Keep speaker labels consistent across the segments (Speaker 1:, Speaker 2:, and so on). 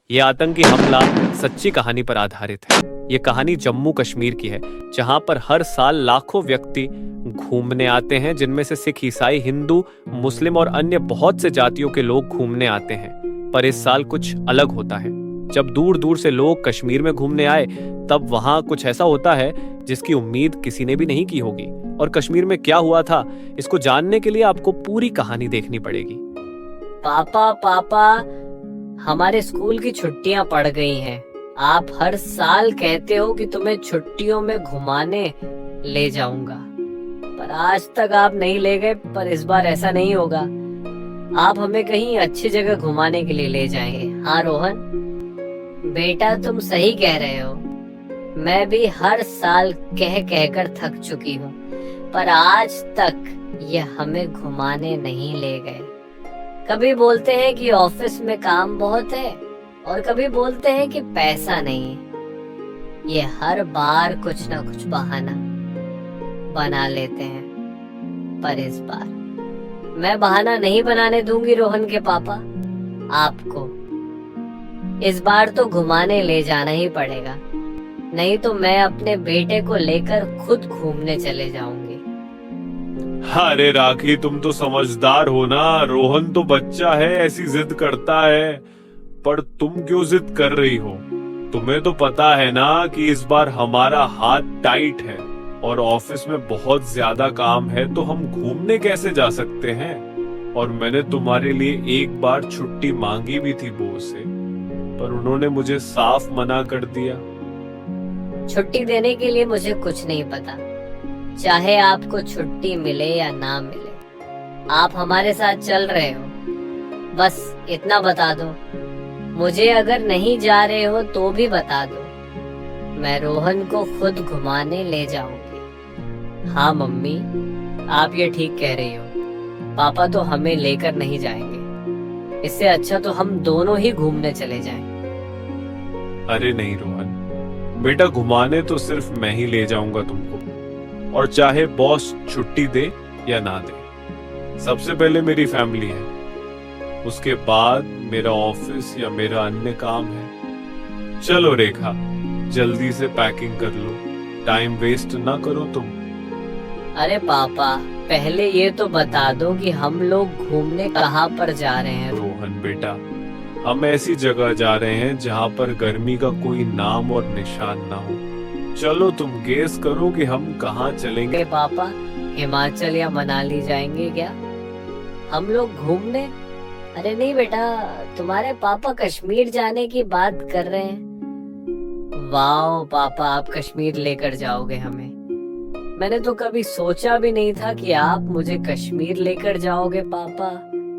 Speaker 1: ये आतंकी हमला सच्ची कहानी पर आधारित है। ये कहानी जम्मू कश्मीर की है, जहां पर हर साल लाखों व्यक्ति घूमने आते हैं, जिनमें से सिख, ईसाई, हिंदू, मुस्लिम और अन्य बहुत से जातियों के लोग घूमने आते हैं। पर इस साल कुछ अलग होता है। जब दूर दूर से लोग कश्मीर में घूमने आए, तब वहां कुछ ऐसा होता है जिसकी उम्मीद किसी ने भी नहीं की होगी। और कश्मीर में क्या हुआ था, इसको जानने के लिए आपको पूरी कहानी देखनी पड़ेगी।
Speaker 2: पापा, हमारे स्कूल की छुट्टियां पड़ गई हैं। आप हर साल कहते हो कि तुम्हें छुट्टियों में घुमाने ले जाऊंगा, पर आज तक आप नहीं ले गए। पर इस बार ऐसा नहीं होगा, आप हमें कहीं अच्छी जगह घुमाने के लिए ले जाएंगे। हाँ रोहन बेटा, तुम सही कह रहे हो। मैं भी हर साल कह कहकर थक चुकी हूँ, पर आज तक ये हमें घुमाने नहीं ले गए। कभी बोलते हैं कि ऑफिस में काम बहुत है, और कभी बोलते हैं कि पैसा नहीं है। ये हर बार कुछ ना कुछ बहाना बना लेते हैं, पर इस बार मैं बहाना नहीं बनाने दूंगी रोहन के पापा। आपको इस बार तो घुमाने ले जाना ही पड़ेगा, नहीं तो मैं अपने बेटे को लेकर खुद घूमने चले जाऊंगी।
Speaker 3: अरे राखी, तुम तो समझदार हो ना। रोहन तो बच्चा है, ऐसी जिद करता है, पर तुम क्यों जिद कर रही हो? तुम्हें तो पता है ना कि इस बार हमारा हाथ टाइट है और ऑफिस में बहुत ज्यादा काम है, तो हम घूमने कैसे जा सकते हैं? और मैंने तुम्हारे लिए एक बार छुट्टी मांगी भी थी बॉस से, पर उन्होंने मुझे साफ मना कर दिया।
Speaker 2: छुट्टी देने के लिए मुझे कुछ नहीं पता, चाहे आपको छुट्टी मिले या ना मिले, आप हमारे साथ चल रहे हो, बस इतना बता दो। मुझे अगर नहीं जा रहे हो तो भी बता दो, मैं रोहन को खुद घुमाने ले जाऊंगी। हाँ मम्मी, आप ये ठीक कह रही हो। पापा तो हमें लेकर नहीं जाएंगे, इससे अच्छा तो हम दोनों ही घूमने चले जाएं।
Speaker 3: अरे नहीं रोहन बेटा, घुमाने तो सिर्फ मैं ही ले जाऊंगा तुमको, और चाहे बॉस छुट्टी दे या ना दे। सबसे पहले मेरी फैमिली है, उसके बाद मेरा ऑफिस या मेरा अन्य काम है। चलो रेखा, जल्दी से पैकिंग कर लो, टाइम वेस्ट ना करो तुम।
Speaker 2: अरे पापा, पहले ये तो बता दो कि हम लोग घूमने कहाँ पर जा रहे हैं।
Speaker 3: रोहन बेटा, हम ऐसी जगह जा रहे हैं जहाँ पर गर्मी का कोई नाम और निशान ना हो। चलो तुम गेस करो कि हम कहाँ चलेंगे।
Speaker 2: पापा, हिमाचल या मनाली जाएंगे क्या हम लोग घूमने? अरे नहीं बेटा, तुम्हारे पापा कश्मीर जाने की बात कर रहे हैं। वाह पापा, आप कश्मीर लेकर जाओगे हमें। मैंने तो कभी सोचा भी नहीं था कि आप मुझे कश्मीर लेकर जाओगे पापा।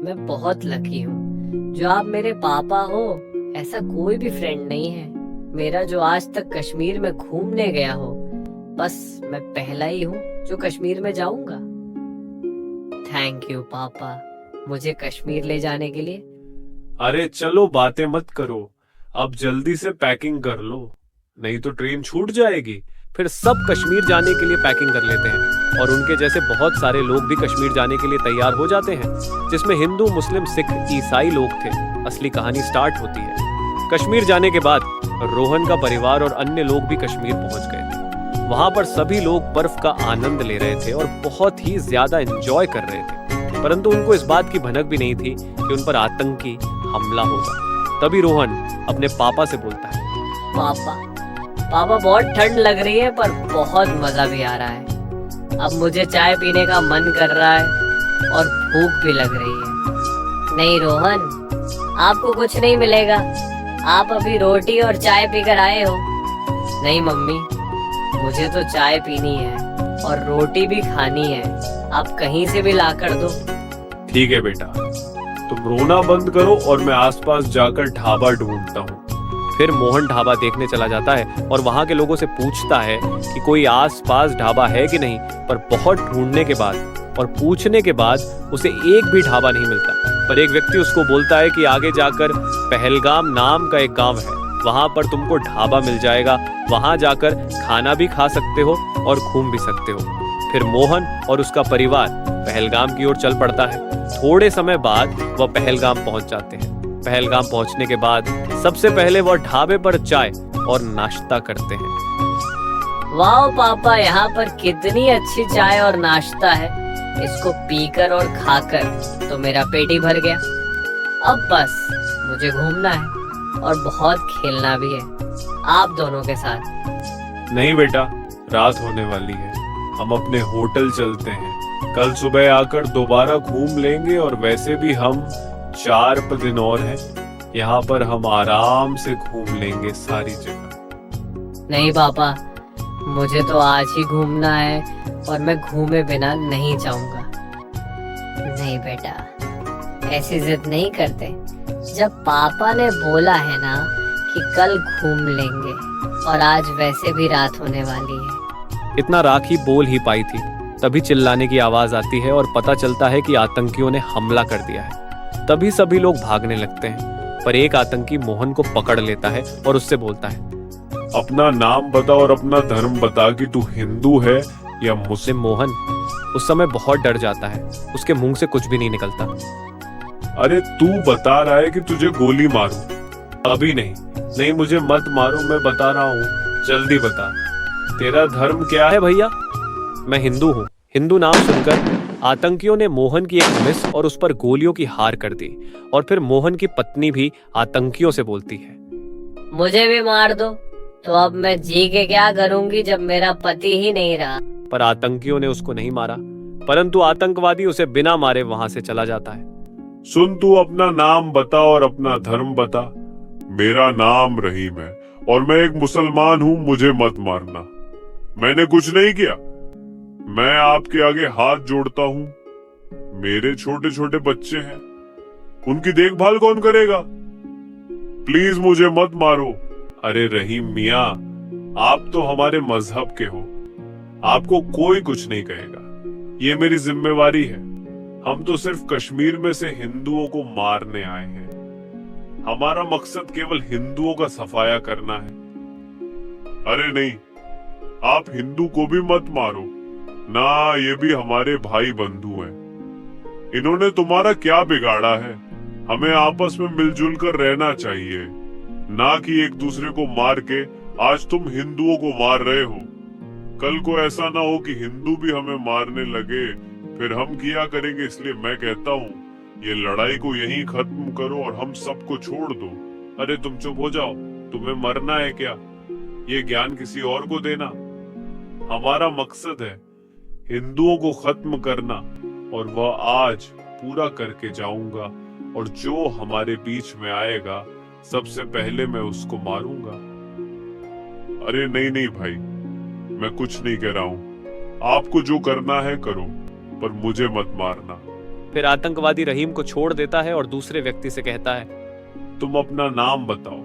Speaker 2: मैं बहुत लकी हूँ जो आप मेरे पापा हो। ऐसा कोई भी फ्रेंड नहीं है मेरा जो आज तक कश्मीर में घूमने गया हो। बस मैं पहला ही हूँ जो कश्मीर में जाऊंगा। थैंक यू पापा, मुझे कश्मीर ले जाने के लिए।
Speaker 3: अरे चलो बातें मत करो, अब जल्दी से पैकिंग कर लो, नहीं तो ट्रेन छूट जाएगी।
Speaker 1: फिर सब कश्मीर जाने के लिए पैकिंग कर लेते हैं, और उनके जैसे बहुत सारे लोग भी कश्मीर जाने के लिए तैयार हो जाते हैं, जिसमें हिंदू, मुस्लिम, सिख, ईसाई लोग थे। असली कहानी स्टार्ट होती है। कश्मीर जाने के बाद रोहन का परिवार और अन्य लोग भी कश्मीर पहुंच गए थे। वहां पर सभी लोग बर्फ का आनंद ले रहे थे और बहुत ही ज्यादा एंजॉय कर रहे थे, परंतु उनको इस बात की भनक भी नहीं थी कि उन पर आतंकी हमला होगा। तभी रोहन अपने पापा से बोलता है,
Speaker 2: पापा बहुत ठंड लग रही है, पर बहुत मजा भी आ रहा है। अब मुझे चाय पीने का मन कर रहा है और भूख भी लग रही है। नहीं रोहन, आपको कुछ नहीं मिलेगा, आप अभी रोटी और चाय पीकर आए हो। नहीं मम्मी, मुझे तो चाय पीनी है और रोटी भी खानी है, आप कहीं से भी ला कर दो।
Speaker 3: ठीक है बेटा, तुम रोना बंद करो और मैं आसपास जाकर ढाबा ढूंढता हूँ।
Speaker 1: फिर मोहन ढाबा देखने चला जाता है और वहां के लोगों से पूछता है कि कोई आसपास ढाबा है कि नहीं, पर बहुत ढूंढने के बाद और पूछने के बाद उसे एक भी ढाबा नहीं मिलता। पर एक व्यक्ति उसको बोलता है कि आगे जाकर पहलगाम नाम का एक गांव है, वहां पर तुमको ढाबा मिल जाएगा, वहां जाकर खाना भी खा सकते हो और घूम भी सकते हो। फिर मोहन और उसका परिवार पहलगाम की ओर चल पड़ता है। थोड़े समय बाद वह पहलगाम पहुंच जाते हैं। पहलगाम पहुंचने के बाद सबसे पहले वो ढाबे पर चाय और नाश्ता करते हैं।
Speaker 2: वाह पापा, यहाँ पर कितनी अच्छी चाय और नाश्ता है। इसको पीकर और खाकर तो मेरा पेट ही भर गया। अब बस मुझे घूमना है और बहुत खेलना भी है आप दोनों के साथ।
Speaker 3: नहीं बेटा, रात होने वाली है, हम अपने होटल चलते हैं। कल सुबह आकर दोबारा घूम लेंगे और वैसे भी हम 4 दिन और हैं, यहाँ पर हम आराम से घूम लेंगे सारी जगह।
Speaker 2: नहीं पापा, मुझे तो आज ही घूमना है और मैं घूमे बिना नहीं जाऊंगा। नहीं बेटा, ऐसी जिद नहीं करते। जब पापा ने बोला है ना कि कल घूम लेंगे और आज वैसे भी रात होने वाली है।
Speaker 1: इतना राखी बोल ही पाई थी, तभी चिल्लाने की आवाज आती है और पता चलता है कि आतंकियों ने हमला कर दिया है। तभी सभी लोग भागने लगते हैं, पर एक आतंकी मोहन को पकड़ लेता है और उससे बोलता है,
Speaker 3: अपना नाम बता और अपना धर्म बता कि तू हिंदू है या मुस्लिम।
Speaker 1: मोहन उस समय बहुत डर जाता है, उसके मुंह से कुछ भी नहीं निकलता।
Speaker 3: अरे तू बता रहा है कि तुझे गोली मारूं। अभी नहीं, मुझे मत मारो, मैं बता रहा हूँ, जल्दी बता, तेरा धर्म क्या है?
Speaker 1: भैया, मैं हिंदू हूँ। हिंदू नाम सुनकर आतंकियों ने मोहन की एक मिस और उस पर गोलियों की हार कर दी। और फिर मोहन की पत्नी भी आतंकियों से बोलती है,
Speaker 2: मुझे भी मार दो, तो अब मैं जी के क्या करूंगी जब मेरा पति ही नहीं रहा।
Speaker 1: पर आतंकियों ने उसको नहीं मारा, परंतु आतंकवादी उसे बिना मारे वहां से चला जाता है।
Speaker 3: सुन, तू अपना नाम बता और अपना धर्म बता। मेरा नाम रहीम है और मैं एक मुसलमान हूँ, मुझे मत मारना। मैंने कुछ नहीं किया, मैं आपके आगे हाथ जोड़ता हूँ। मेरे छोटे छोटे बच्चे हैं, उनकी देखभाल कौन करेगा? प्लीज मुझे मत मारो। अरे रहीम मियाँ, आप तो हमारे मजहब के हो, आपको कोई कुछ नहीं कहेगा, ये मेरी जिम्मेवारी है। हम तो सिर्फ कश्मीर में से हिंदुओं को मारने आए हैं। हमारा मकसद केवल हिंदुओं का सफाया करना है। अरे नहीं, आप हिंदू को भी मत मारो ना, ये भी हमारे भाई बंधु हैं। इन्होंने तुम्हारा क्या बिगाड़ा है? हमें आपस में मिलजुल कर रहना चाहिए, ना कि एक दूसरे को मार के। आज तुम हिंदुओं को मार रहे हो, कल को ऐसा ना हो कि हिंदू भी हमें मारने लगे, फिर हम किया करेंगे। इसलिए मैं कहता हूँ, ये लड़ाई को यहीं खत्म करो और हम सबको छोड़ दो। अरे तुम चुप हो जाओ, तुम्हें मरना है क्या? ये ज्ञान किसी और को देना। हमारा मकसद है हिंदुओं को खत्म करना, और वह आज पूरा करके जाऊंगा। और जो हमारे बीच में आएगा, सबसे पहले मैं उसको मारूंगा। अरे नहीं भाई, मैं कुछ नहीं कह रहा हूँ, आपको जो करना है करो, पर मुझे मत मारना।
Speaker 1: फिर आतंकवादी रहीम को छोड़ देता है और दूसरे व्यक्ति से कहता है,
Speaker 3: तुम अपना नाम बताओ,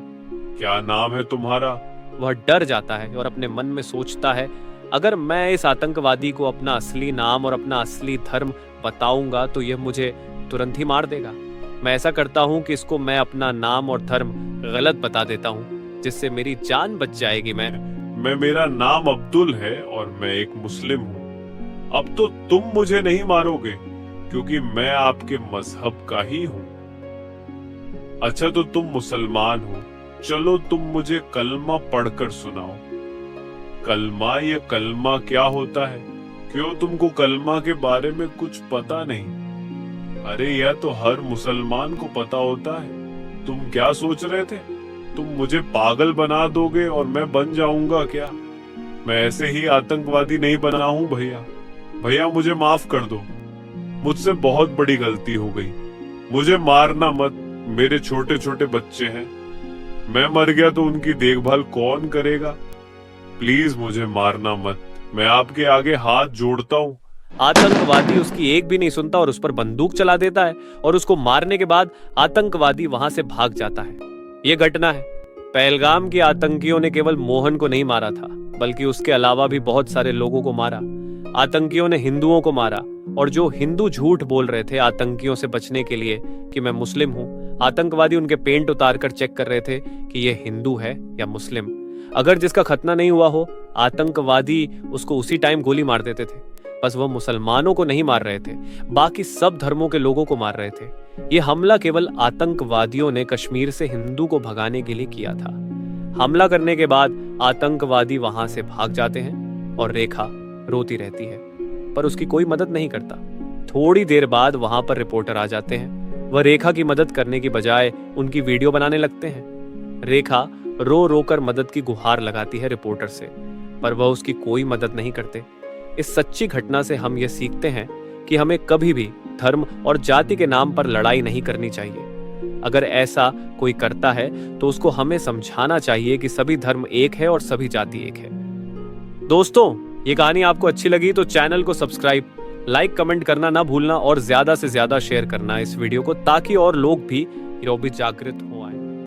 Speaker 3: क्या नाम है तुम्हारा?
Speaker 1: वह डर जाता है और अपने मन में सोचता है, अगर मैं इस आतंकवादी को अपना असली नाम और अपना असली धर्म बताऊंगा तो यह मुझे तुरंत ही मार देगा। मैं ऐसा करता हूँ कि इसको मैं अपना नाम और धर्म गलत बता देता हूँ, जिससे मेरी जान बच जाएगी।
Speaker 3: मेरा नाम अब्दुल है और मैं एक मुस्लिम हूँ। अब तो तुम मुझे नहीं मारोगे, क्योंकि मैं आपके मजहब का ही हूँ। अच्छा, तो तुम मुसलमान हो, चलो तुम मुझे कलमा पढ़कर सुनाओ। कलमा, ये कलमा क्या होता है? क्यों तुमको कलमा के बारे में कुछ पता नहीं? अरे यह तो हर मुसलमान को पता होता है। तुम क्या सोच रहे थे? तुम मुझे पागल बना दोगे और मैं बन जाऊंगा क्या? मैं ऐसे ही आतंकवादी नहीं बना हूं भैया, मुझे माफ कर दो, मुझसे बहुत बड़ी गलती हो गई। मुझे मारना मत, मेरे छोटे छोटे बच्चे हैं, मैं मर गया तो उनकी देखभाल कौन करेगा? प्लीज मुझे मारना मत, मैं आपके आगे हाथ जोड़ता हूँ।
Speaker 1: आतंकवादी उसकी एक भी नहीं सुनता और उस पर बंदूक चला देता है और उसको मारने के बाद आतंकवादी वहां से भाग जाता है। ये घटना है, पहलगाम के आतंकियों ने केवल मोहन को नहीं मारा था, बल्कि उसके अलावा भी बहुत सारे लोगों को मारा। आतंकियों ने हिंदुओं को मारा, और जो हिंदू झूठ बोल रहे थे आतंकियों से बचने के लिए कि मैं मुस्लिम हूँ, आतंकवादी उनके पेंट उतार कर चेक कर रहे थे कि ये हिंदू है या मुस्लिम। अगर जिसका खतना नहीं हुआ हो, आतंकवादी उसको उसी टाइम गोली मार देते थे। बस वह मुसलमानों को नहीं मार रहे थे, बाकी सब धर्मों के लोगों को मार रहे थे। ये हमला केवल आतंकवादियों ने कश्मीर से हिंदू को भगाने के लिए किया था। हमला करने के बाद आतंकवादी वहां से भाग जाते हैं और रेखा रोती रहती है, पर उसकी कोई मदद नहीं करता। थोड़ी देर बाद वहां पर रिपोर्टर आ जाते हैं। वह रेखा की मदद करने की बजाय उनकी वीडियो बनाने लगते हैं। रेखा रो रो कर मदद की गुहार लगाती है रिपोर्टर से, पर वह उसकी कोई मदद नहीं करते। इस सच्ची घटना से हम यह सीखते हैं कि हमें कभी भी धर्म और जाति के नाम पर लड़ाई नहीं करनी चाहिए। अगर ऐसा कोई करता है तो उसको हमें समझाना चाहिए कि सभी धर्म एक है और सभी जाति एक है। दोस्तों, ये कहानी आपको अच्छी लगी तो चैनल को सब्सक्राइब, लाइक, कमेंट करना ना भूलना और ज्यादा से ज्यादा शेयर करना इस वीडियो को, ताकि और लोग भी जागृत हों।